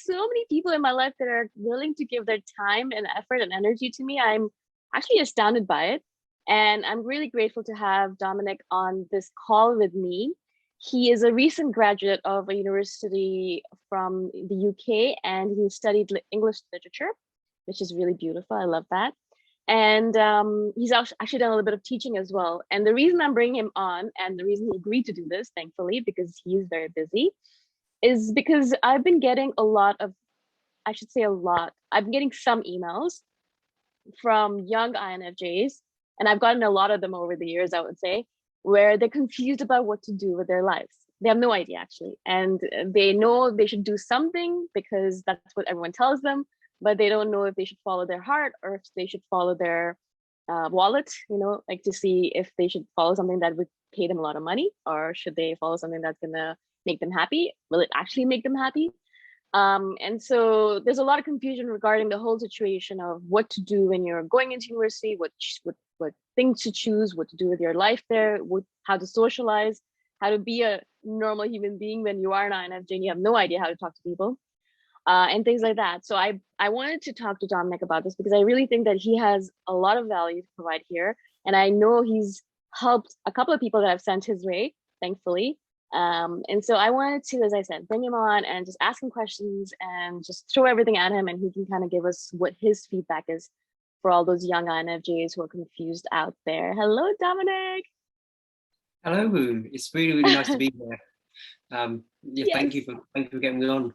so many people in my life that are willing to give their time and effort and energy to me. I'm actually astounded by it. And I'm really grateful to have Dominic on this call with me. He is a recent graduate of a university from the UK, and he studied English literature, which is really beautiful. I love that. And he's actually done a little bit of teaching as well. And the reason I'm bringing him on, and the reason he agreed to do this, thankfully, because he is very busy, is because I've been getting a lot of, I should say a lot, I've been getting some emails from young INFJs, and I've gotten a lot of them over the years, I would say, where they're confused about what to do with their lives. They have no idea, actually. And they know they should do something because that's what everyone tells them, but they don't know if they should follow their heart or if they should follow their wallet, like to see if they should follow something that would pay them a lot of money, or should they follow something that's gonna make them happy? Will it actually make them happy? And so there's a lot of confusion regarding the whole situation of what to do when you're going into university, what things to choose, what to do with your life there, how to socialize, how to be a normal human being when you are an INFJ and you have no idea how to talk to people, and things like that. So I wanted to talk to Dominic about this because I really think that he has a lot of value to provide here. And I know he's helped a couple of people that I've sent his way, thankfully. And so I wanted to, as I said, bring him on and just ask him questions and just throw everything at him, and he can kind of give us what his feedback is for all those young INFJs who are confused out there. Hello, Dominic. Hello, Moon. It's really, really nice to be here. Yes. Thank you for getting me on.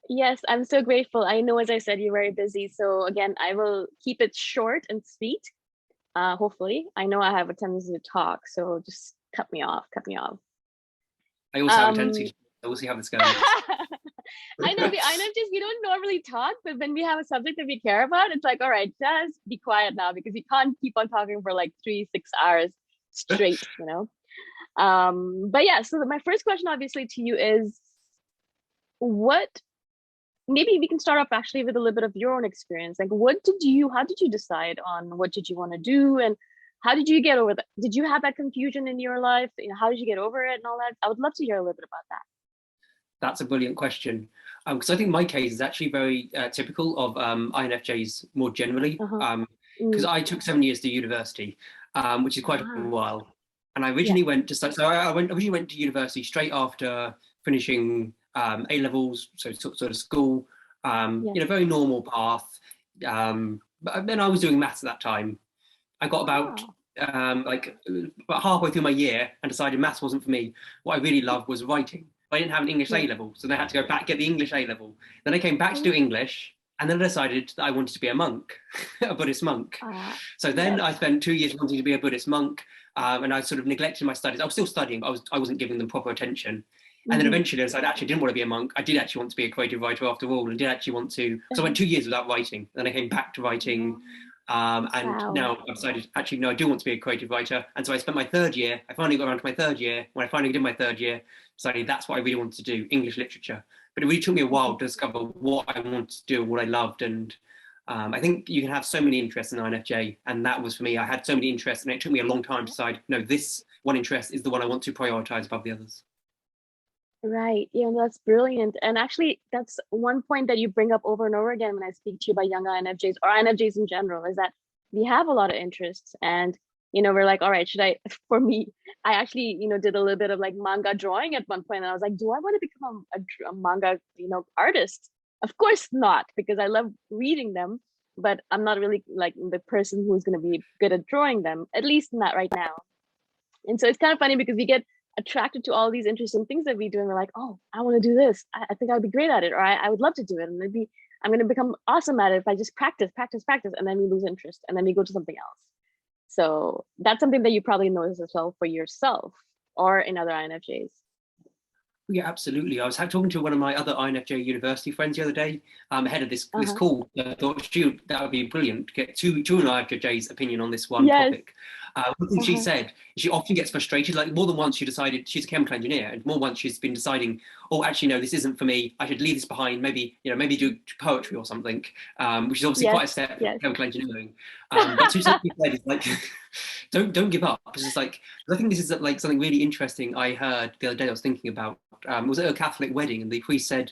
Yes, I'm so grateful. I know, as I said, you're very busy. So again, I will keep it short and sweet. Hopefully, I know I have a tendency to talk, so just cut me off. I also have a tendency. We'll see how this goes. I know the INFJs, we don't normally talk, but when we have a subject that we care about, it's like, all right, just be quiet now because we can't keep on talking for like 3-6 hours straight, But yeah, so my first question obviously to you is maybe we can start off actually with a little bit of your own experience. Like how did you decide on what did you want to do, and how did you get over that? Did you have that confusion in your life? How did you get over it and all that? I would love to hear a little bit about that. That's a brilliant question. Because I think my case is actually very typical of INFJs more generally. Because I took 7 years to university, which is quite a while. And I originally went to originally went to university straight after finishing A levels, so sort of school, very normal path. But then I was doing maths at that time. I got about halfway through my year and decided maths wasn't for me. What I really loved was writing. I didn't have an English A level, so then I had to go back, get the English A level. Then I came back to do English, and then I decided that I wanted to be a monk, a Buddhist monk. So then I spent 2 years wanting to be a Buddhist monk, and I sort of neglected my studies. I was still studying, but I wasn't giving them proper attention. And then eventually I decided I actually didn't want to be a monk. I did actually want to be a creative writer after all, and did actually want to. So I went 2 years without writing. Then I came back to writing. Now I've decided, actually, no, I do want to be a creative writer. And so I spent my third year, I finally got around to my third year. When I finally did my third year, decided that's what I really wanted to do, English literature. But it really took me a while to discover what I wanted to do, what I loved. And I think you can have so many interests in INFJ. And that was for me, I had so many interests, and it took me a long time to decide, no, this one interest is the one I want to prioritize above the others. Right. Yeah, that's brilliant. And actually, that's one point that you bring up over and over again when I speak to you about young INFJs or INFJs in general, is that we have a lot of interests. And, we're like, all right, for me, I actually, did a little bit of like manga drawing at one point. And I was like, do I want to become a manga, artist? Of course not, because I love reading them, but I'm not really like the person who's going to be good at drawing them, at least not right now. And so it's kind of funny because we get attracted to all these interesting things that we do, and we're like, oh, I want to do this. I think I'd be great at it, or I would love to do it, and maybe I'm going to become awesome at it if I just practice, and then we lose interest, and then we go to something else. So that's something that you probably notice as well for yourself or in other INFJs. Yeah, absolutely. I was talking to one of my other INFJ university friends the other day, ahead of this call. I thought, shoot, that would be brilliant to get two INFJ's opinion on this one topic. One thing she said, she often gets frustrated, like more than once she decided, she's a chemical engineer, and more once she's been deciding, oh, actually, no, this isn't for me. I should leave this behind, maybe do poetry or something, which is obviously quite a step from chemical engineering. But she said is like, don't give up. It's just like, I think this is like something really interesting I heard the other day I was thinking about. Was at a Catholic wedding, and the priest said,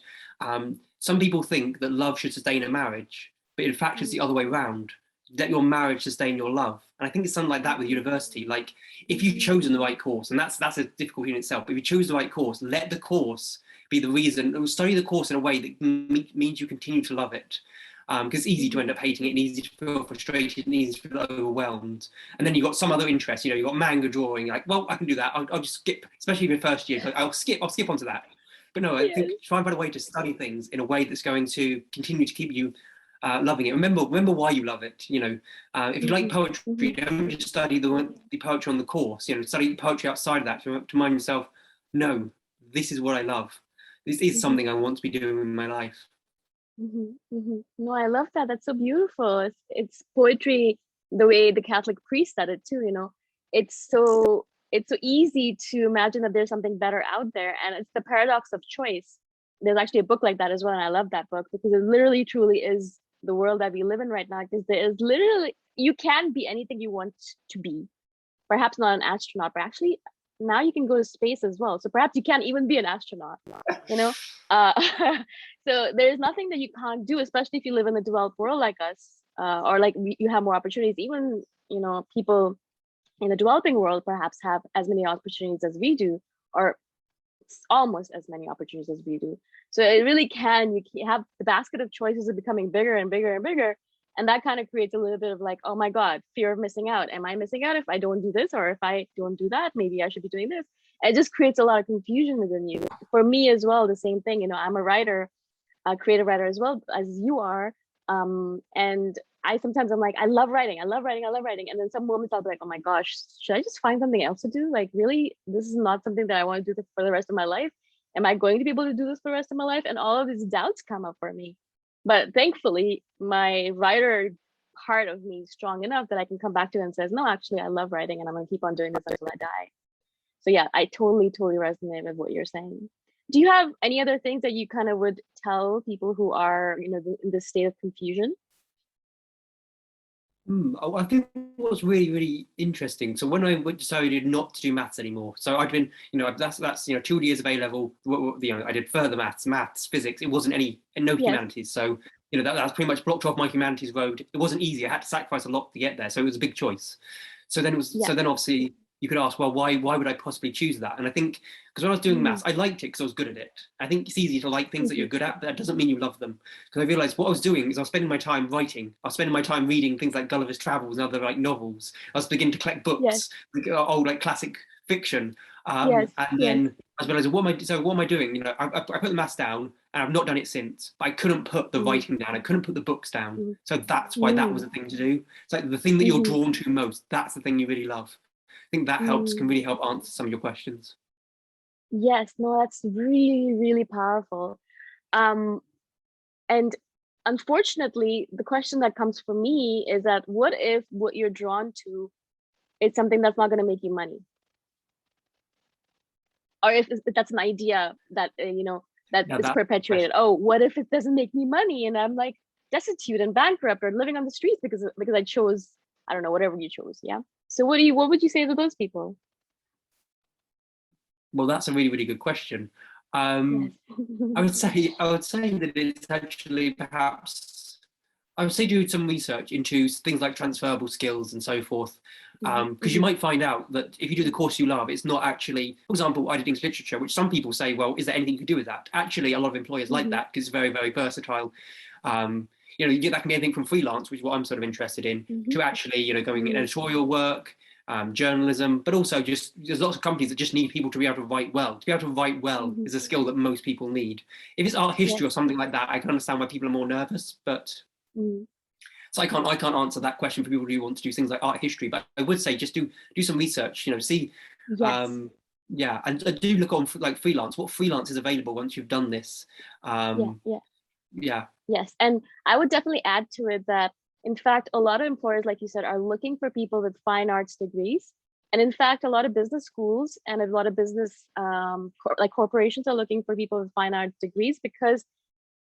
some people think that love should sustain a marriage, but in fact it's the other way around. Let your marriage sustain your love. And I think it's something like that with university. Like, if you've chosen the right course, and that's a difficulty in itself, but if you choose the right course, let the course be the reason, study the course in a way that means you continue to love it. Because it's easy to end up hating it, and easy to feel frustrated, and easy to feel overwhelmed. And then you've got some other interest, you've got manga drawing, like, well, I can do that. I'll just skip, especially in the first year, like, I'll skip onto that. But no, I think try and find a way to study things in a way that's going to continue to keep you loving it. Remember why you love it. If you like poetry, don't just study the poetry on the course. Study poetry outside of that to remind yourself, no, this is what I love. This is something I want to be doing in my life. No, I love that. That's so beautiful. It's poetry the way the Catholic priest said it too. It's so easy to imagine that there's something better out there, and it's the paradox of choice. There's actually a book like that as well, and I love that book because it literally truly is the world that we live in right now. Because there is literally, you can be anything you want to be. Perhaps not an astronaut, but actually now you can go to space as well. So perhaps you can't even be an astronaut. So there's nothing that you can't do, especially if you live in the developed world like us, or like you have more opportunities. Even people in the developing world perhaps have as many opportunities as we do, or almost as many opportunities as we do. So it really can, you have the basket of choices are becoming bigger and bigger and bigger. And that kind of creates a little bit of like, oh my God, fear of missing out. Am I missing out if I don't do this? Or if I don't do that, maybe I should be doing this. It just creates a lot of confusion within you. For me as well, the same thing. I'm a writer, a creative writer as well as you are. And I'm like, I love writing. And then some moments I'll be like, oh my gosh, should I just find something else to do? Like, really, this is not something that I want to do for the rest of my life. Am I going to be able to do this for the rest of my life? And all of these doubts come up for me. But thankfully, my writer part of me is strong enough that I can come back to it and says, no, actually, I love writing and I'm going to keep on doing this until I die. So yeah, I totally resonate with what you're saying. Do you have any other things that you kind of would tell people who are, in this state of confusion? I think what's really, really interesting. So when I decided not to do maths anymore, so I'd been, that's 2 years of A level. I did further maths, physics. It wasn't no humanities. So that's pretty much blocked off my humanities road. It wasn't easy. I had to sacrifice a lot to get there. So it was a big choice. So then obviously you could ask, well, why would I possibly choose that? And I think because when I was doing maths, I liked it because I was good at it. I think it's easy to like things that you're good at, but that doesn't mean you love them. Because I realized what I was doing is I was spending my time writing. I was spending my time reading things like Gulliver's Travels and other like novels. I was beginning to collect books, old like classic fiction. And then I was realizing, what am I doing? I put the maths down and I've not done it since. But I couldn't put the writing down. I couldn't put the books down. So that's why that was the thing to do. It's like the thing that you're drawn to most. That's the thing you really love. I think that can really help answer some of your questions. Yes, no, that's really, really powerful. And unfortunately, the question that comes for me is that what if what you're drawn to is something that's not going to make you money? Or if that's an idea that, that is perpetuated. Oh, what if it doesn't make me money? And I'm like destitute and bankrupt or living on the streets because I chose, I don't know, whatever you chose. Yeah. So what would you say to those people? Well, that's a really, really good question. I would say that it's actually perhaps, I would say do some research into things like transferable skills and so forth. Because you might find out that if you do the course you love, it's not actually, for example, I did English literature, which some people say, well, is there anything you could do with that? Actually, a lot of employers like that because it's very, very versatile. That can be anything from freelance, which is what I'm sort of interested in, to actually, going in editorial work, journalism, but also just there's lots of companies that just need people to be able to write well. To be able to write well is a skill that most people need. If it's art history or something like that, I can understand why people are more nervous, but so I can't answer that question for people who want to do things like art history, but I would say just do some research, see and do look on like freelance, what freelance is available once you've done this. Yes, and I would definitely add to it that in fact, a lot of employers, like you said, are looking for people with fine arts degrees. And in fact, a lot of business schools and a lot of business like corporations are looking for people with fine arts degrees because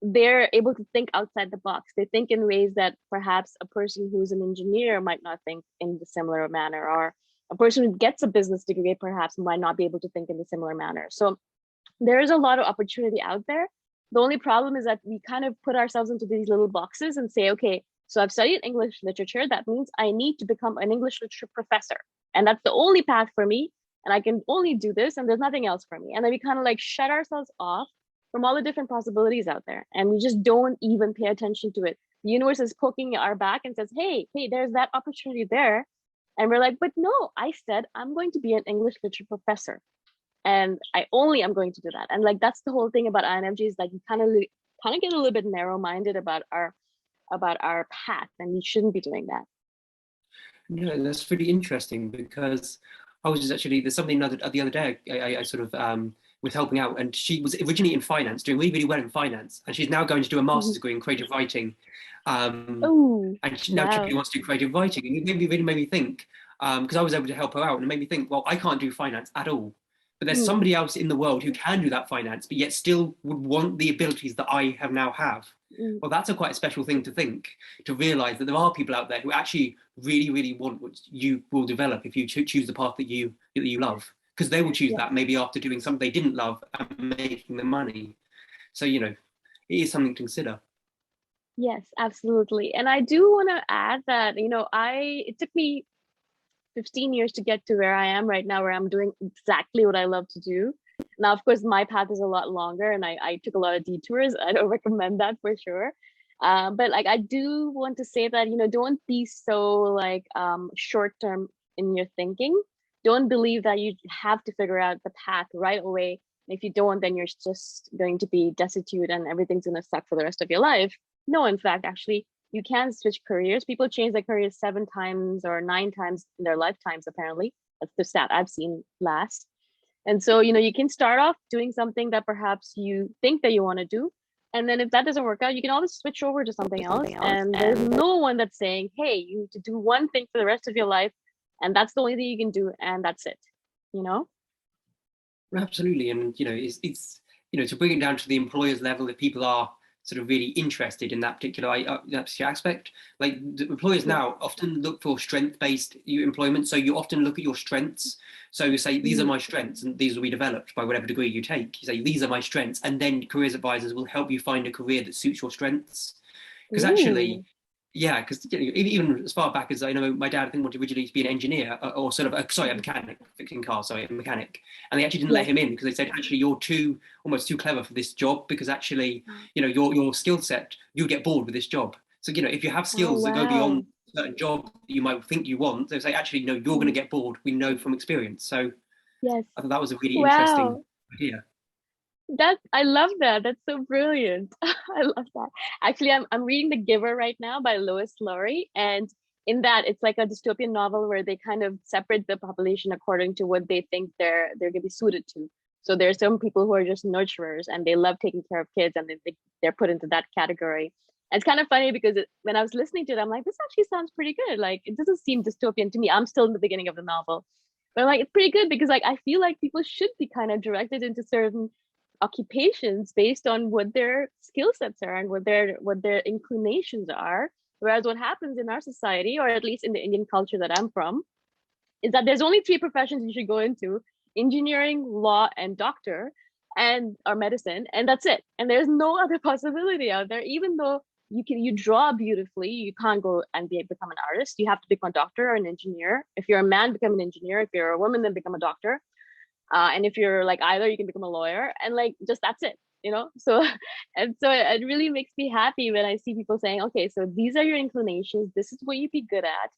they're able to think outside the box. They think in ways that perhaps a person who's an engineer might not think in the similar manner, or a person who gets a business degree perhaps might not be able to think in the similar manner. So there is a lot of opportunity out there. The only problem is that we kind of put ourselves into these little boxes and say, okay, so I've studied English literature. That means I need to become an English literature professor. And that's the only path for me. And I can only do this, and there's nothing else for me. And then we kind of like shut ourselves off from all the different possibilities out there. And we just don't even pay attention to it. The universe is poking our back and says, hey, there's that opportunity there. And we're like, but no, I said I'm going to be an English literature professor. And I only am going to do that. And like, that's the whole thing about INFJs, like you kind of get a little bit narrow-minded about our path, and we shouldn't be doing that. No, that's really interesting, because I was just actually, there's something the other day I sort of was helping out, and she was originally in finance, doing really, really well in finance, and she's now going to do a master's degree in creative writing. Oh, and now she really wants to do creative writing, and it really made me think, because I was able to help her out, and it made me think, well, I can't do finance at all. But there's somebody else in the world who can do that finance, but yet still would want the abilities that I now have. Well, that's quite a special thing to think, to realize that there are people out there who actually really, really want what you will develop if you choose the path that you love, because they will choose that maybe after doing something they didn't love and making the money. So, it is something to consider. Yes, absolutely. And I do want to add that, it took me 15 years to get to where I am right now, where I'm doing exactly what I love to do. Now, of course, my path is a lot longer, and I took a lot of detours. I don't recommend that for sure. But like, I do want to say that, don't be so like short term in your thinking. Don't believe that you have to figure out the path right away. If you don't, then you're just going to be destitute and everything's going to suck for the rest of your life. No, in fact, actually, you can switch careers. People change their careers 7 times or 9 times in their lifetimes, apparently. That's the stat I've seen last. And so, you can start off doing something that perhaps you think that you want to do. And then if that doesn't work out, you can always switch over to something else. And there's no one that's saying, hey, you need to do one thing for the rest of your life, and that's the only thing you can do, and that's it, Absolutely. And, it's to bring it down to the employer's level, if people are sort of really interested in that particular aspect. Like, the employers now often look for strength-based employment. So you often look at your strengths. So you say, these are my strengths, and these will be developed by whatever degree you take. You say, these are my strengths, and then careers advisors will help you find a career that suits your strengths. Because actually, because even as far back as I know, my dad, I think, wanted originally to be an engineer, or sort of a mechanic, fixing cars, a mechanic, and they actually didn't let him in because they said, actually, you're almost too clever for this job, because actually, your skill set, you'll get bored with this job. So if you have skills that go beyond a certain job that you might think you want, they say, actually, no, you're going to get bored. We know from experience. So I thought that was a really interesting idea. I love that. That's so brilliant. I love that. Actually, I'm reading The Giver right now by Lois Lowry, and in that, it's like a dystopian novel where they kind of separate the population according to what they think they're going to be suited to. So there's some people who are just nurturers and they love taking care of kids, and they're put into that category. And it's kind of funny because when I was listening to it, I'm like, this actually sounds pretty good. Like, it doesn't seem dystopian to me. I'm still in the beginning of the novel, but I'm like, it's pretty good, because like I feel like people should be kind of directed into certain occupations based on what their skill sets are and what their inclinations are. Whereas what happens in our society, or at least in the Indian culture that I'm from, is that there's only 3 professions you should go into: engineering, law, and doctor, or medicine, and that's it. And there's no other possibility out there. Even though you draw beautifully, you can't go and become an artist. You have to become a doctor or an engineer. If you're a man, become an engineer. If you're a woman, then become a doctor. And if you're like either, you can become a lawyer, and like just that's it, so it really makes me happy when I see people saying, okay, so these are your inclinations, this is what you'd be good at.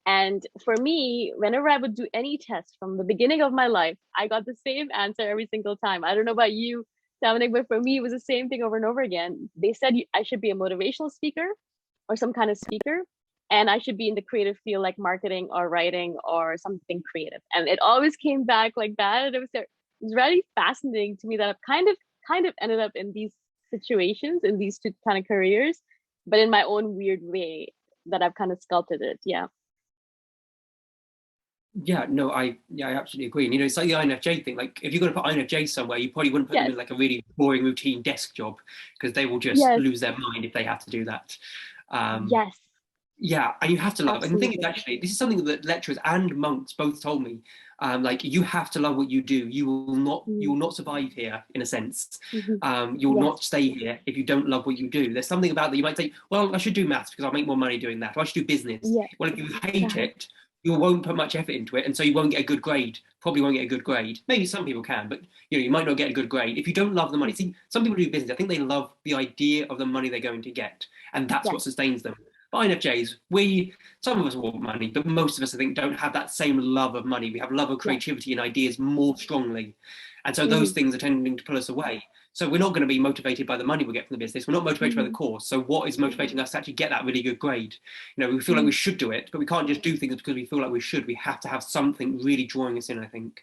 And for me, whenever I would do any test from the beginning of my life, I got the same answer every single time. I don't know about you, Dominic, but for me it was the same thing over and over again. They said I should be a motivational speaker or some kind of speaker, and I should be in the creative field, like marketing or writing or something creative. And it always came back like that. And it was really fascinating to me that I've kind of ended up in these situations, in these 2 kind of careers, but in my own weird way that I've kind of sculpted it. Yeah. Yeah, no, I absolutely agree. And it's like the INFJ thing. Like, if you're going to put INFJ somewhere, you probably wouldn't put them in like a really boring routine desk job, because they will just lose their mind if they have to do that. Yeah, and you have to love. And the thing is, actually, this is something that lecturers and monks both told me. Like, you have to love what you do. You will not survive here, in a sense. You'll Yes. not stay here if you don't love what you do. There's something about that. You might say, well, I should do maths because I'll make more money doing that. Or I should do business. Yeah. Well, if you hate it, you won't put much effort into it, and so you won't get a good grade. Probably won't get a good grade. Maybe some people can, but you might not get a good grade if you don't love the money. See, some people do business. I think they love the idea of the money they're going to get, and that's what sustains them. But INFJs, some of us want money, but most of us, I think, don't have that same love of money. We have love of creativity and ideas more strongly, and so those things are tending to pull us away. So we're not going to be motivated by the money we get from the business. We're not motivated by the course. So what is motivating us to actually get that really good grade? We feel like we should do it, but we can't just do things because we feel like we should. We have to have something really drawing us in, I think.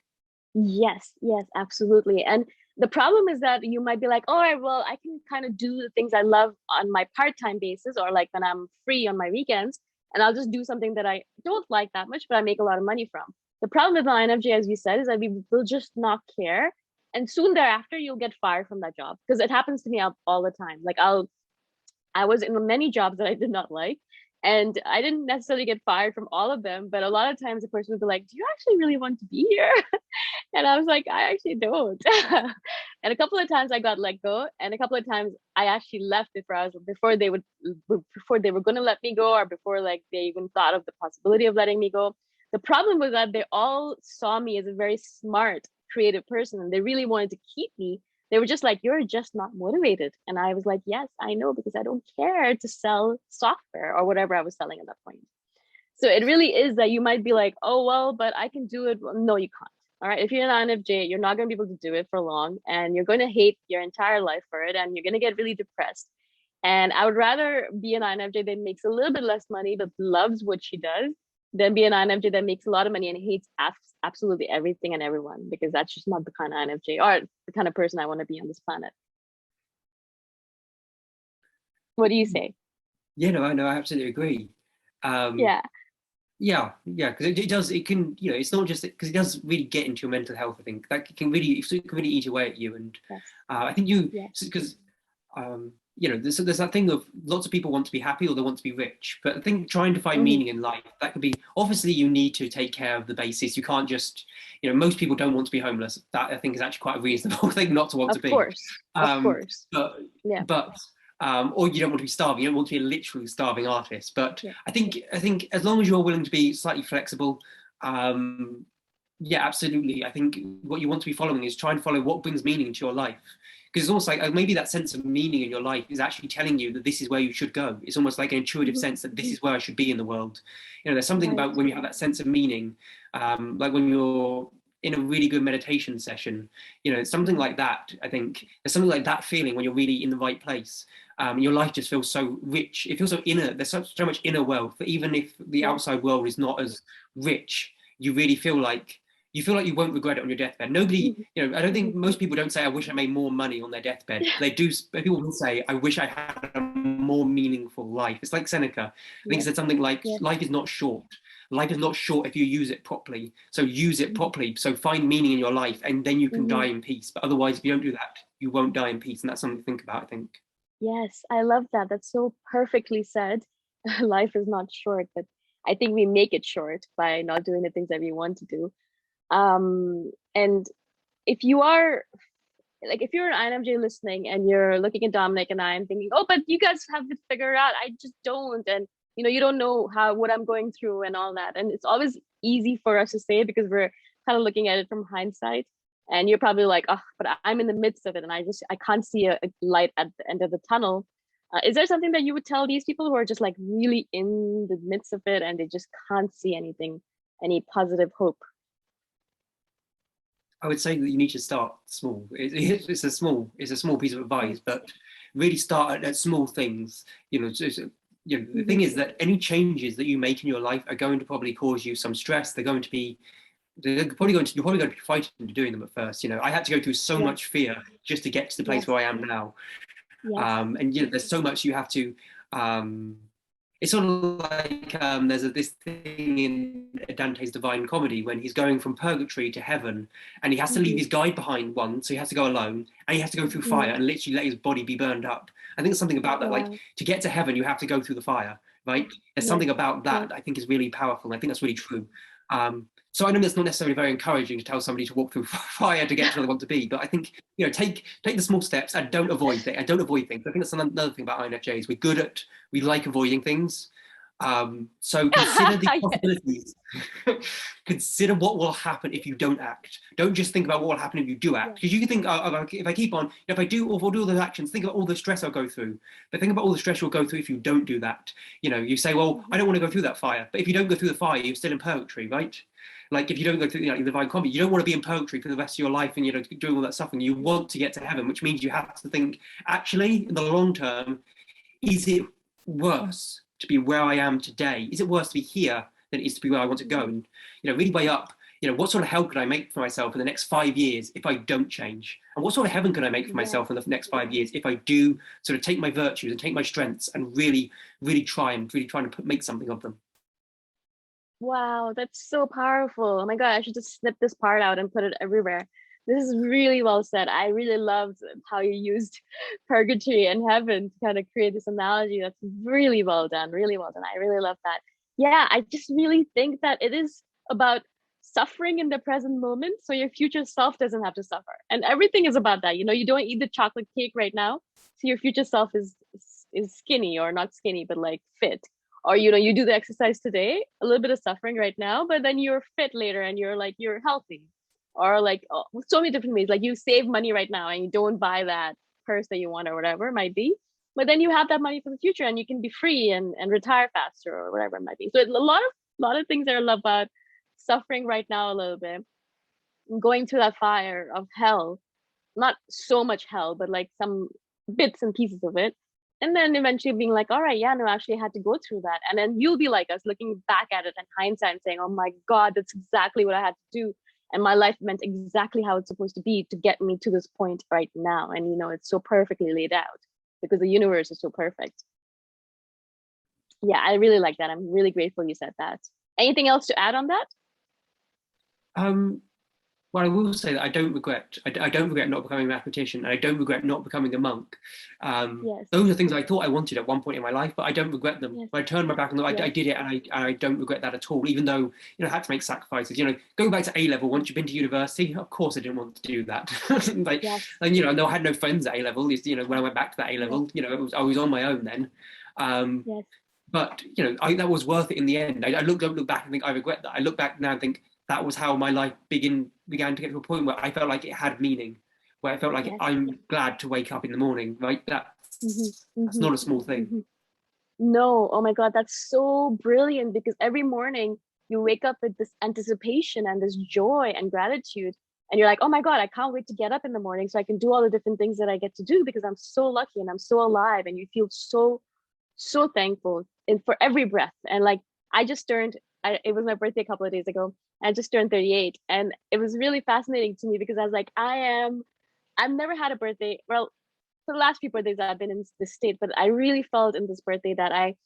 Yes, absolutely. And the problem is that you might be like, all right, well, I can kind of do the things I love on my part-time basis, or like when I'm free on my weekends, and I'll just do something that I don't like that much, but I make a lot of money from. The problem with the INFJ, as you said, is that we will just not care. And soon thereafter, you'll get fired from that job, because it happens to me all the time. Like I was in many jobs that I did not like, and I didn't necessarily get fired from all of them, but a lot of times the person would be like, do you actually really want to be here? And I was like, I actually don't. And a couple of times I got let go, and a couple of times I actually left before they were going to let me go, or before like they even thought of the possibility of letting me go. The problem was that they all saw me as a very smart, creative person, and they really wanted to keep me. They were just like, you're just not motivated. And I was like, yes, I know, because I don't care to sell software or whatever I was selling at that point. So it really is that you might be like, oh, well, but I can do it. Well, no, you can't. All right. If you're an INFJ, you're not going to be able to do it for long, and you're going to hate your entire life for it, and you're going to get really depressed. And I would rather be an INFJ that makes a little bit less money but loves what she does, than be an INFJ that makes a lot of money and hates absolutely everything and everyone, because that's just not the kind of INFJ or the kind of person I want to be on this planet. What do you say? Yeah, no, I absolutely agree. Yeah. Because it's not just because it does really get into your mental health. I think that can really eat away at you, and I think because there's that thing of lots of people want to be happy or they want to be rich, but I think trying to find meaning in life, that could be, obviously you need to take care of the basics. You can't just, most people don't want to be homeless. That I think is actually quite a reasonable thing not to want to be. Of course. But or you don't want to be starving. You don't want to be a literally starving artist. But I think as long as you're willing to be slightly flexible, absolutely. I think what you want to be following is try and follow what brings meaning into your life. Because it's almost like maybe that sense of meaning in your life is actually telling you that this is where you should go. It's almost like an intuitive sense that this is where I should be in the world. There's something about when you have that sense of meaning, like when you're in a really good meditation session, something like that. I think there's something like that feeling when you're really in the right place. Your life just feels so rich. It feels so inner. There's so much inner wealth that even if the outside world is not as rich, you really feel like you won't regret it on your deathbed. Nobody, I don't think most people don't say, I wish I made more money on their deathbed. They do. People will say, I wish I had a more meaningful life. It's like Seneca. I think he said something like, life is not short. Life is not short if you use it properly. So use it properly. So find meaning in your life, and then you can die in peace. But otherwise, if you don't do that, you won't die in peace. And that's something to think about, I think. Yes, I love that. That's so perfectly said. Life is not short, but I think we make it short by not doing the things that we want to do. And if you're an INFJ listening and you're looking at Dominic and I and thinking, oh, but you guys have it figured out, I just don't, and you don't know what I'm going through and all that. And it's always easy for us to say it because we're kind of looking at it from hindsight. And you're probably like, oh, but I'm in the midst of it, and I can't see a light at the end of the tunnel. Is there something that you would tell these people who are just like really in the midst of it and they just can't see any positive hope? I would say that you need to start small. It's a small piece of advice, but really start at small things. The thing is that any changes that you make in your life are going to probably cause you some stress. You're probably going to be frightened doing them at first. I had to go through so much fear just to get to the place where I am now. And there's so much you have to. It's sort of like there's this thing in Dante's Divine Comedy when he's going from purgatory to heaven, and he has to leave his guide behind so he has to go alone, and he has to go through fire and literally let his body be burned up. I think there's something about that, like to get to heaven, you have to go through the fire, right? There's something about that I think is really powerful. And I think that's really true. So I know that's not necessarily very encouraging to tell somebody to walk through fire to get to where they want to be, but I think, you know, take the small steps and don't avoid things. I think that's another thing about INFJs. We like avoiding things. So consider the possibilities. Consider what will happen if you don't act. Don't just think about what will happen if you do act, because you can think, if I keep on, if I do all those actions, think about all the stress I'll go through. But think about all the stress you'll go through if you don't do that. You know, you say, well, I don't want to go through that fire, but if you don't go through the fire, you're still in purgatory, right? Like if you don't go through, you know, the divine comedy, you don't want to be in purgatory for the rest of your life and, you know, doing all that suffering. You want to get to heaven, which means you have to think, actually, in the long term, is it worse to be where I am today? Is it worse to be here than it is to be where I want to go? And, you know, really weigh up, you know, what sort of hell could I make for myself in the next 5 years if I don't change? And what sort of heaven could I make for myself in the next 5 years if I do sort of take my virtues and take my strengths and really try to make something of them? Wow, that's so powerful. Oh my God, I should just snip this part out and put it everywhere. This is really well said. I really loved how you used purgatory and heaven to kind of create this analogy. That's really well done, really well done. I really love that. Yeah, I just really think that it is about suffering in the present moment so your future self doesn't have to suffer. And everything is about that. You know, you don't eat the chocolate cake right now, so your future self is skinny, or not skinny, but like fit. Or, you know, you do the exercise today, a little bit of suffering right now, but then you're fit later and you're healthy. Or like, oh, so many different ways. Like you save money right now and you don't buy that purse that you want or whatever it might be. But then you have that money for the future and you can be free and retire faster or whatever it might be. So a lot of things are about suffering right now a little bit, going through that fire of hell, not so much hell, but like some bits and pieces of it. And then eventually being like, all right, yeah, no, actually I had to go through that. And then you'll be like us looking back at it in hindsight and saying, oh my God, that's exactly what I had to do. And my life meant exactly how it's supposed to be to get me to this point right now. And, you know, it's so perfectly laid out because the universe is so perfect. Yeah, I really like that. I'm really grateful you said that. Anything else to add on that? Well, I will say that I don't regret not becoming a mathematician, and I don't regret not becoming a monk. Yes. Those are things I thought I wanted at one point in my life, but I don't regret them. Yes. But I turned my back on them. I did it, and I don't regret that at all. Even though, you know, I had to make sacrifices. You know, going back to A level once you've been to university, of course I didn't want to do that. Like, Yes. and you know, I had no friends at A level. You know, when I went back to that A level, you know, I was on my own then. Yes. But you know, that was worth it in the end. I don't look back and think I regret that. I look back now and think that was how my life began to get to a point where I felt like it had meaning, where I felt like I'm glad to wake up in the morning. Right? That's not a small thing. No, oh my God, that's so brilliant because every morning you wake up with this anticipation and this joy and gratitude. And you're like, oh my God, I can't wait to get up in the morning so I can do all the different things that I get to do because I'm so lucky and I'm so alive. And you feel so thankful for every breath. And like, it was my birthday a couple of days ago. I just turned 38. And it was really fascinating to me because I was like, I've never had a birthday. Well, for the last few birthdays I've been in this state, but I really felt in this birthday that I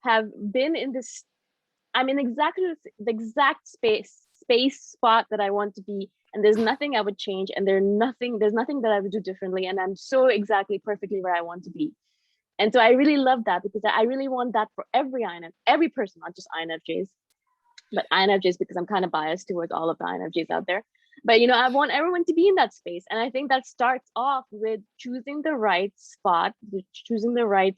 have been in this, I'm in exactly the exact space spot that I want to be. And there's nothing I would change. And there's nothing that I would do differently. And I'm so exactly perfectly where I want to be. And so I really love that because I really want that for every person, not just INFJs, but INFJs because I'm kind of biased towards all of the INFJs out there. But, you know, I want everyone to be in that space. And I think that starts off with choosing the right spot, choosing the right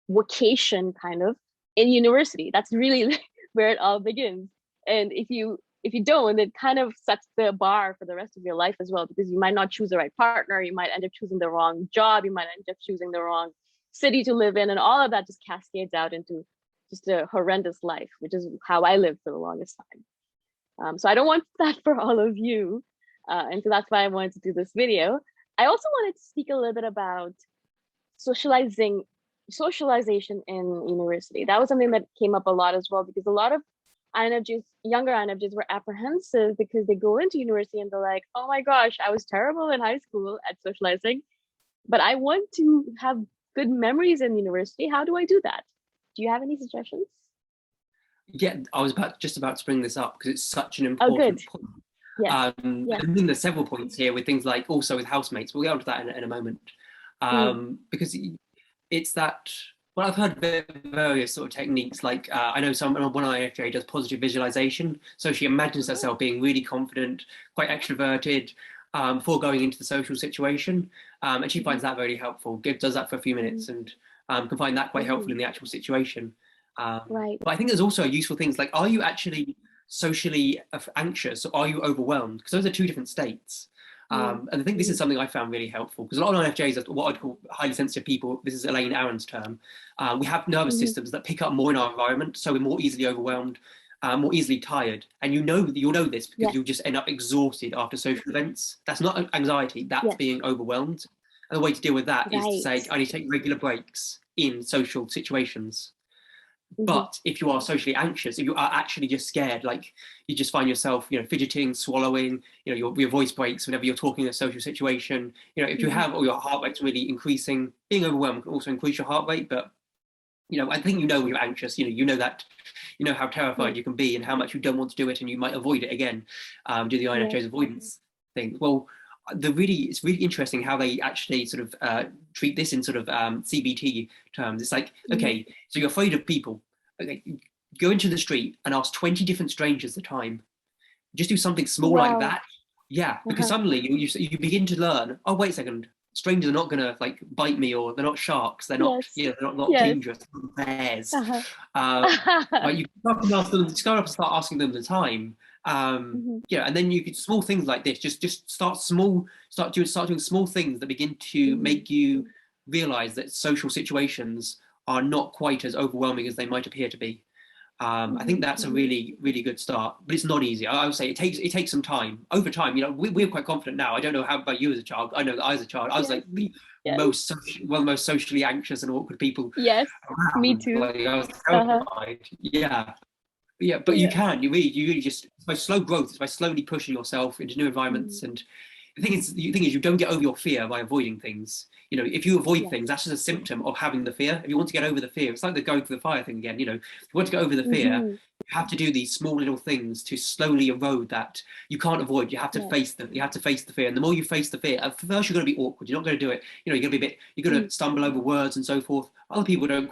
vocation kind of in university. That's really where it all begins. And if you don't, it kind of sets the bar for the rest of your life as well, because you might not choose the right partner. You might end up choosing the wrong job. You might end up choosing the wrong city to live in. And all of that just cascades out into just a horrendous life, which is how I lived for the longest time. So I don't want that for all of you. And so that's why I wanted to do this video. I also wanted to speak a little bit about socialization in university. That was something that came up a lot as well, because a lot of INFJs, younger INFJs, were apprehensive because they go into university and they're like, oh my gosh, I was terrible in high school at socializing, but I want to have good memories in university. How do I do that? Do you have any suggestions? Yeah, I was just about to bring this up because it's such an important point. Yes. I think there's several points here with things like also with housemates. We'll get onto that in a moment. Because it's that Well, I've heard various sort of techniques. Like I know one INFJ does positive visualization, so she imagines herself being really confident, quite extroverted, before going into the social situation, and she finds that very helpful. Does that for a few minutes, and can find that quite helpful in the actual situation. Right. But I think there's also useful things like, are you actually socially anxious or are you overwhelmed? Because those are two different states. And I think this is something I found really helpful, because a lot of INFJs are what I'd call highly sensitive people. This is Elaine Aron's term. We have nervous systems that pick up more in our environment, so we're more easily overwhelmed, more easily tired. And you'll know this because you'll just end up exhausted after social events. That's not anxiety, that's being overwhelmed. And the way to deal with that is to say, I need to take regular breaks in social situations. But if you are socially anxious, if you are actually just scared, like you just find yourself, fidgeting, swallowing, your voice breaks whenever you're talking in a social situation, if you have, or your heart rate's really increasing, being overwhelmed can also increase your heart rate. But, I think when you're anxious, you know that, how terrified you can be and how much you don't want to do it, and you might avoid it again, do the INFJ's avoidance thing. Well, it's really interesting how they actually sort of treat this in sort of CBT terms. It's like, okay, so you're afraid of people. Okay, go into the street and ask 20 different strangers at a time. Just do something small like that. Yeah, because suddenly you begin to learn. Oh, wait a second. Strangers are not gonna like bite me, or they're not sharks. They're not, they're not dangerous. Bears. Like you start asking them the time. And then you could small things like this. Just start small. Start doing small things that begin to make you realize that social situations are not quite as overwhelming as they might appear to be. I think that's a really, really good start, but it's not easy. I would say it takes some time. Over time, we're quite confident now. I don't know how about you as a child. I know that I as a child, I was like one of the most socially anxious and awkward people. Yes, around. me too. Like, I was terrified. But you really just, it's by slow growth. It's by slowly pushing yourself into new environments. And the thing is, you don't get over your fear by avoiding things. If you avoid things, that's just a symptom of having the fear. If you want to get over the fear, it's like the going through the fire thing again. If you want to get over the fear, you have to do these small little things to slowly erode that. You can't avoid. You have to face them. You have to face the fear. And the more you face the fear, at first you're going to be awkward. You're not going to do it. You're going to be you're going to stumble over words and so forth. Other people don't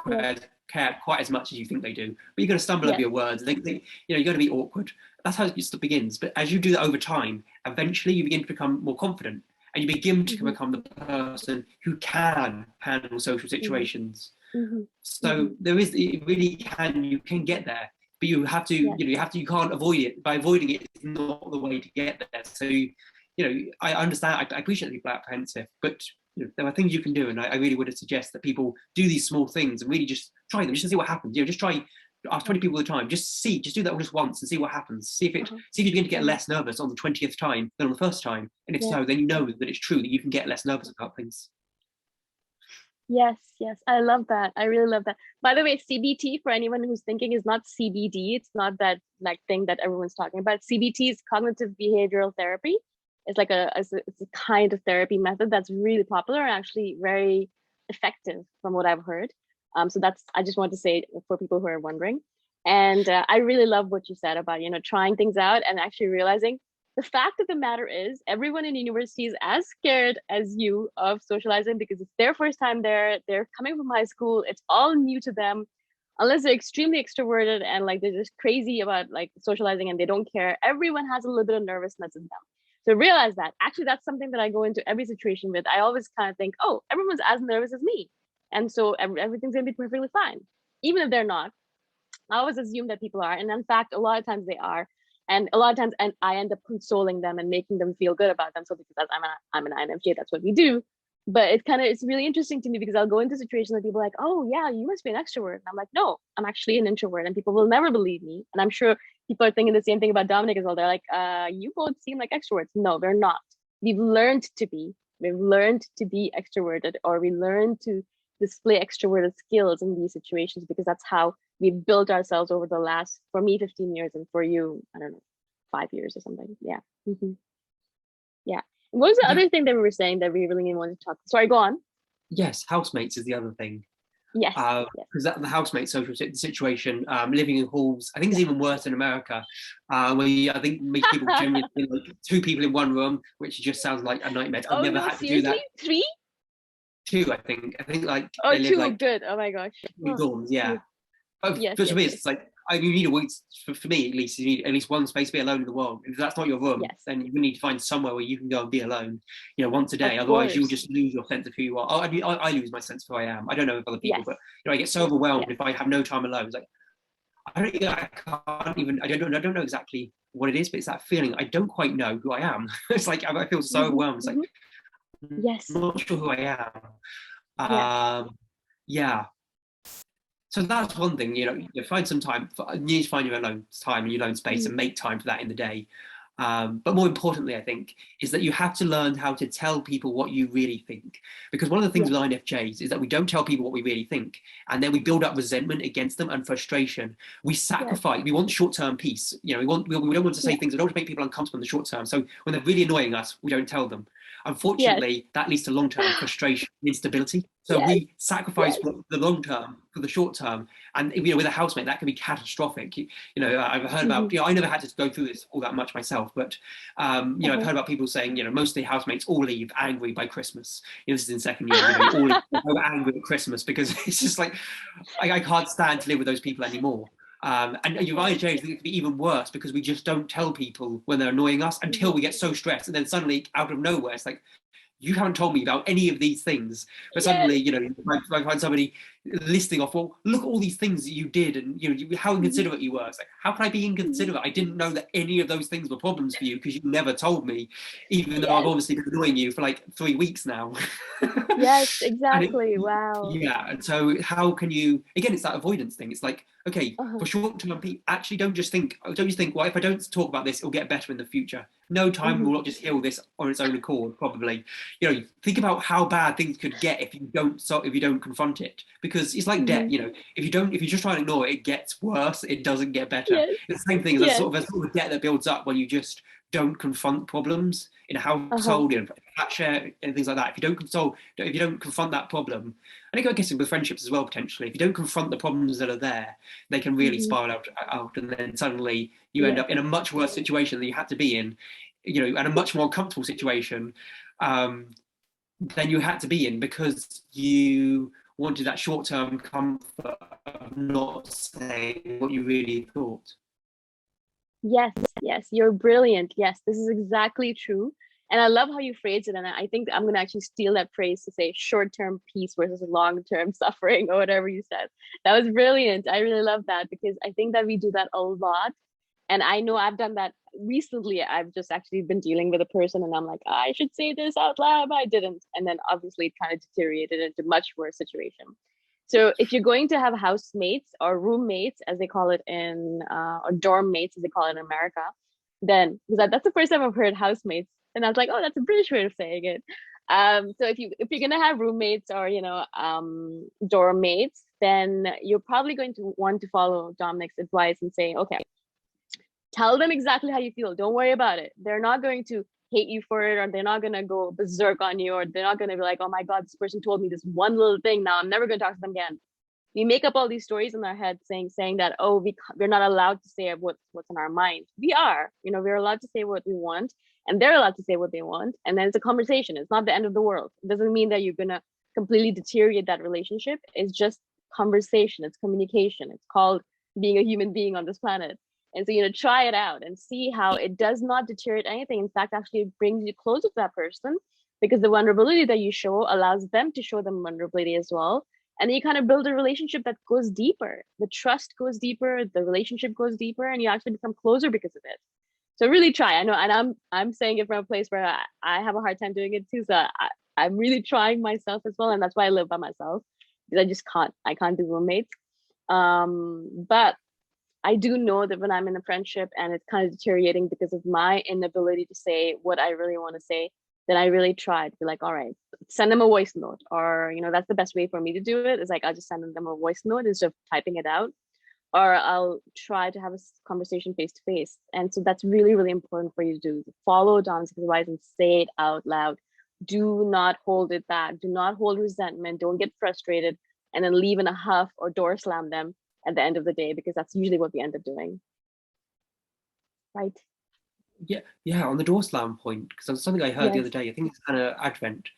care quite as much as you think they do, but you're going to stumble over your words. You're going to be awkward. That's how it begins. But as you do that over time, eventually you begin to become more confident, and you begin to become the person who can handle social situations. So you can get there, but you have to, you can't avoid it. By avoiding it is not the way to get there. So, I understand, I appreciate people are apprehensive, but there are things you can do. And I really would suggest that people do these small things and really just try them, just to see what happens. Just try, ask 20 people at a time, just do that just once and see what happens. See if you begin to get less nervous on the 20th time than on the first time. And if so, then you know that it's true that you can get less nervous about things. Yes, I love that. I really love that. By the way, CBT, for anyone who's thinking, is not CBD. It's not that like thing that everyone's talking about. CBT is cognitive behavioral therapy. It's like it's a kind of therapy method that's really popular and actually very effective from what I've heard. So I just want to say for people who are wondering. And I really love what you said about, trying things out and actually realizing the fact of the matter is everyone in university is as scared as you of socializing because it's their first time there. They're coming from high school. It's all new to them. Unless they're extremely extroverted and like they're just crazy about like socializing and they don't care. Everyone has a little bit of nervousness in them. So realize that actually that's something that I go into every situation with. I always kind of think, oh, everyone's as nervous as me. And so everything's gonna be perfectly fine. Even if they're not, I always assume that people are. And in fact, a lot of times they are. And a lot of times and I end up consoling them and making them feel good about themselves because I'm an INFJ, that's what we do. But it's really interesting to me because I'll go into situations where people are like, oh yeah, you must be an extrovert. And I'm like, no, I'm actually an introvert and people will never believe me. And I'm sure people are thinking the same thing about Dominic as well. They're like, you both seem like extroverts. No, they're not. We've learned to be extroverted, or we learned to display extroverted skills in these situations because that's how we've built ourselves over the last, for me, 15 years, and for you, I don't know, 5 years or something. Yeah. Yeah. What was the other thing that we were saying that we really wanted to talk? Sorry, go on. Yes, housemates is the other thing. Yes. Because the housemate social situation, living in halls, I think it's even worse in America, where I think most people generally like 2 people in one room, which just sounds like a nightmare. I've never had to do that. Seriously? 3? two, I think. I think like Oh, they live two, like good. Oh my gosh. in Oh, dorms, yeah. yes, But for yes, me, yes, it's like you need a week. For me, at least, you need at least one space to be alone in the world. If that's not your room, yes, then you need to find somewhere where you can go and be alone, once a of day. Otherwise, you'll course. just lose your sense of who you are. I lose my sense of who I am. I don't know if other people, Yes, but I get so overwhelmed yes. if I have no time alone. It's like I can't even. I don't know exactly what it is, but it's that feeling. I don't quite know who I am. It's like I feel so Hmm, overwhelmed. It's like hmm. I'm Yes, not sure who I am. yes. Yeah. So that's one thing, you find some time. You need to find your own time and your own space Mhm. and make time for that in the day. But more importantly, I think, is that you have to learn how to tell people what you really think. Because one of the things Yes, with INFJs is that we don't tell people what we really think. And then we build up resentment against them and frustration. We yes, sacrifice, we want short-term peace. We don't want to say yes, things that don't make people uncomfortable in the short term. So when they're really annoying us, we don't tell them. yes, Unfortunately, that leads to long-term frustration and instability. So yes, we sacrifice yes. the long term for the short term, and with a housemate that can be catastrophic. I've heard about. Hmm. I never had to go through this all that much myself, but I've Uh-huh. heard about people saying, most of the housemates all leave angry by Christmas. This is in second year. You all leave angry at Christmas because it's just like I can't stand to live with those people anymore. And your Yes. INFJs think it could be even worse because we just don't tell people when they're annoying us until Hmm. we get so stressed, and then suddenly out of nowhere, it's like, you haven't told me about any of these things. But Yes. suddenly, I find somebody listing off, well, look at all these things that you did, and how Hmm. inconsiderate you were. It's like, how can I be Hmm. inconsiderate? I didn't know that any of those things were problems for you because you never told me, even though I've Yes. obviously been annoying you for like 3 weeks now. Yes, And it, exactly. Wow. yeah, and so how can you, again, it's that avoidance thing. It's like, okay, Uh-huh. for short-term people, actually don't just think, well, if I don't talk about this, it'll get better in the future. No, time Hmm. will not just heal this on its own accord, probably. Think about how bad things could get if you don't confront it. Because it's like Hmm. debt, if you just try and ignore it, it gets worse, it doesn't get better. Yes. It's the same thing as Yes. a sort of debt that builds up when you just don't confront problems in a Uh-huh. household, flat share and things like that. If you don't confront that problem, and I guess with friendships as well, potentially, if you don't confront the problems that are there, they can really Hmm. spiral out, and then suddenly you end Yes. up in a much worse situation than you had to be in, and a much more comfortable situation um, than you had to be in because you wanted that short-term comfort of not saying what you really thought. Yes, yes, you're brilliant. Yes, this is exactly true. And I love how you phrase it. And I think I'm going to actually steal that phrase to say short-term peace versus long-term suffering or whatever you said. That was brilliant. I really love that because I think that we do that a lot. And I know I've done that recently. I've just actually been dealing with a person and I'm like, I should say this out loud, but I didn't. And then obviously it kind of deteriorated into much worse situation. So if you're going to have housemates or roommates, as they call it in, or dorm mates, as they call it in America, then because that's the first time I've heard housemates, and I was like, oh, that's a British way of saying it. So if you're gonna have roommates or dorm mates, then you're probably going to want to follow Dominic's advice and say, okay, tell them exactly how you feel. Don't worry about it. They're not going to hate you for it, or they're not going to go berserk on you, or they're not going to be like, oh my God, this person told me this one little thing. Now I'm never going to talk to them again. We make up all these stories in our head saying that, oh, we're not allowed to say what's in our mind. We are, we're allowed to say what we want, and they're allowed to say what they want. And then it's a conversation. It's not the end of the world. It doesn't mean that you're going to completely deteriorate that relationship. It's just conversation. It's communication. It's called being a human being on this planet. And so, try it out and see how it does not deteriorate anything. In fact, actually, it brings you closer to that person because the vulnerability that you show allows them to show them vulnerability as well. And you kind of build a relationship that goes deeper. The trust goes deeper, the relationship goes deeper, and you actually become closer because of it. So really try. I know, and I'm saying it from a place where I have a hard time doing it too. So I'm really trying myself as well, and that's why I live by myself because I can't do roommates. But I do know that when I'm in a friendship and it's kind of deteriorating because of my inability to say what I really want to say, then I really try to be like, all right, send them a voice note. Or, that's the best way for me to do it is like, I'll just send them a voice note instead of typing it out. Or I'll try to have a conversation face to face. And so that's really, really important for you to do. Follow Don's advice and say it out loud. Do not hold it back. Do not hold resentment. Don't get frustrated and then leave in a huff or door slam them at the end of the day, because that's usually what we end up doing. Right? Yeah, on the door slam point, because something I heard the Yes. other day, I think it's kind of Advent.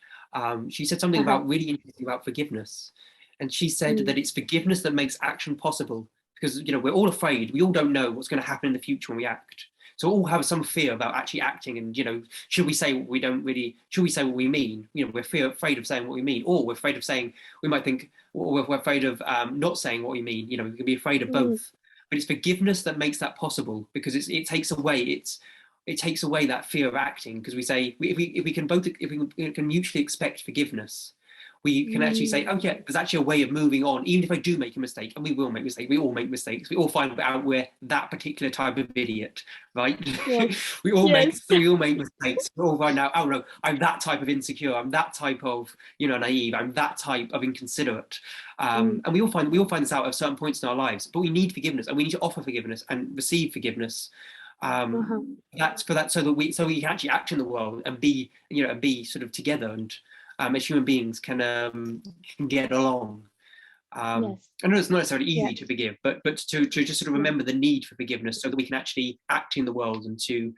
She said something about really interesting about forgiveness. And she said that it's forgiveness that makes action possible, because we're all afraid. We all don't know what's going to happen in the future when we act. So we all have some fear about actually acting, and should we say what we don't really? Should we say what we mean? We're afraid of saying what we mean, or we're afraid of saying. We might think, or we're afraid of not saying what we mean. We can be afraid of both. But it's forgiveness that makes that possible, because it takes away that fear of acting, because we say if we can mutually expect forgiveness, we can actually say, oh yeah, there's actually a way of moving on, even if I do make a mistake, and we will make mistakes. We all make mistakes. We all find out we're that particular type of idiot, right? Yeah. we all make mistakes. We all find out, oh no, I'm that type of insecure. I'm that type of naive. I'm that type of inconsiderate. And we all find this out at certain points in our lives. But we need forgiveness, and we need to offer forgiveness and receive forgiveness. That's so we can actually act in the world and be sort of together, and as human beings can get along. I know it's not necessarily easy to forgive, but to just sort of remember the need for forgiveness, so that we can actually act in the world, and to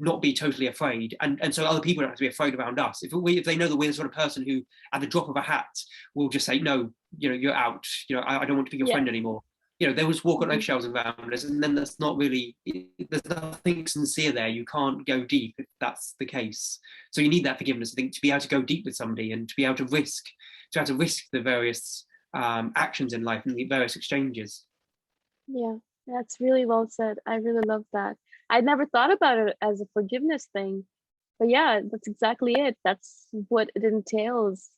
not be totally afraid, and so other people don't have to be afraid around us. If they know that we're the sort of person who, at the drop of a hat, will just say, no, you're out. I don't want to be your friend anymore. They will just walk on eggshells around us, and then there's nothing sincere there. You can't go deep if that's the case. So you need that forgiveness, I think, to be able to go deep with somebody, and to be able to risk the various actions in life and the various exchanges. Yeah, that's really well said. I really love that. I'd never thought about it as a forgiveness thing, but yeah, that's exactly it. That's what it entails.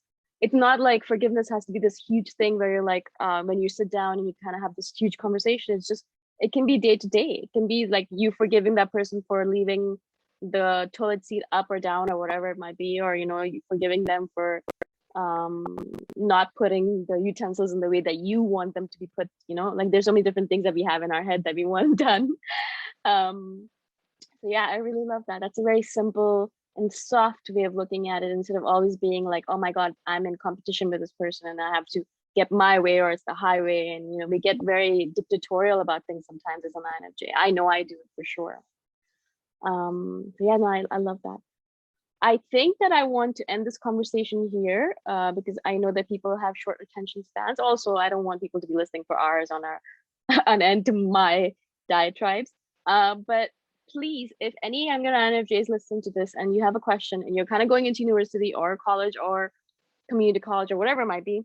It's not like forgiveness has to be this huge thing where you're like, when you sit down and you kind of have this huge conversation. It's just, it can be day to day. It can be like you forgiving that person for leaving the toilet seat up or down or whatever it might be, or you forgiving them for not putting the utensils in the way that you want them to be put. Like there's so many different things that we have in our head that we want done. So yeah, I really love that. That's a very simple and soft way of looking at it, instead of always being like, oh my god, I'm in competition with this person and I have to get my way, or it's the highway. And we get very dictatorial about things sometimes as an INFJ. I know I do it for sure. So yeah, no, I love that. I think that I want to end this conversation here, because I know that people have short attention spans. Also, I don't want people to be listening for hours on end to my diatribes. But please, if any younger INFJs listen to this and you have a question and you're kind of going into university or college or community college or whatever it might be,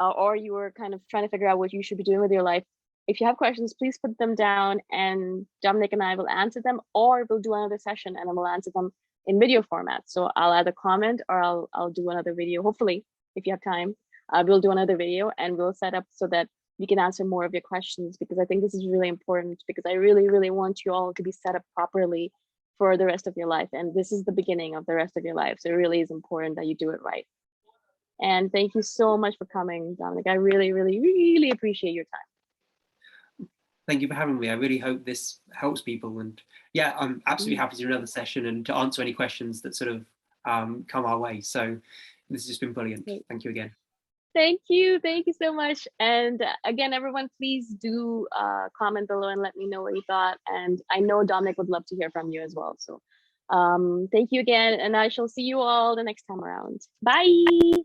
or you were kind of trying to figure out what you should be doing with your life, if you have questions, please put them down and Dominic and I will answer them, or we'll do another session and we'll answer them in video format. So I'll either comment or I'll do another video. Hopefully, if you have time, we'll do another video and we'll set up so that we can answer more of your questions, because I think this is really important, because I really, really want you all to be set up properly for the rest of your life. And this is the beginning of the rest of your life. So it really is important that you do it right. And thank you so much for coming, Dominic. I really, really, really appreciate your time. Thank you for having me. I really hope this helps people. And yeah, I'm absolutely happy to do another session and to answer any questions that sort of come our way. So this has just been brilliant. Great. Thank you again. Thank you so much. And again, everyone, please do comment below and let me know what you thought. And I know Dominic would love to hear from you as well. So thank you again, and I shall see you all the next time around. Bye.